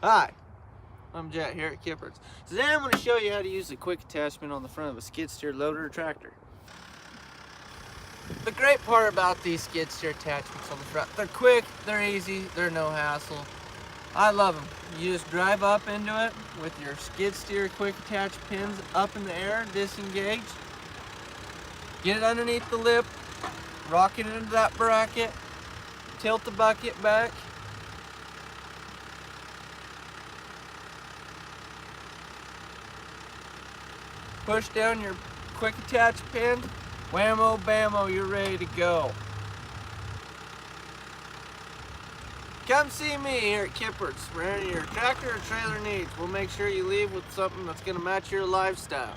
Hi, I'm Jet here at Kippert's. Today I'm going to show you how to use the quick attachment on the front of a skid steer loader or tractor. The great part about these skid steer attachments on the front, they're quick, they're easy, they're no hassle. I love them. You just drive up into it with your skid steer quick attach pins up in the air, disengage, get it underneath the lip, rock it into that bracket, tilt the bucket back, push down your quick attach pin, whammo bammo, you're ready to go. Come see me here at Kippert's for any of your tractor or trailer needs. We'll make sure you leave with something that's going to match your lifestyle.